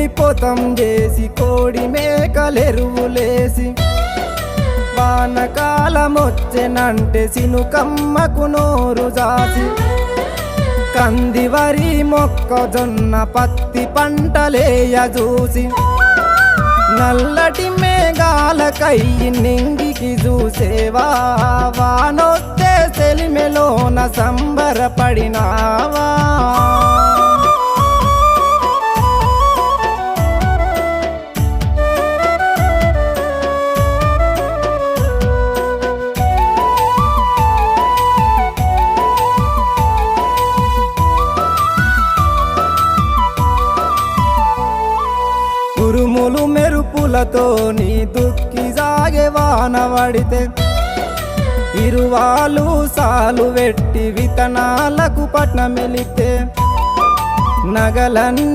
పోతం చేసి కోడి మేకలెరువులేసి వానకాలమొచ్చెనంటే సినుకమ్మకు నోరు జాసి కంది వరి మొక్కజొన్న పత్తి పంటలేయ చూసి నల్లటి మేఘాలకై నింగికి చూసేవా వానొస్తే సెలిమెలోన సంబరపడినావా ఉరుములు మెరుపులతో నీ దుక్కి సాగే వాన పడితే ఇరువాలు సాలు వెట్టి విత్తనాలకు పట్నమెలితే నగలన్నీ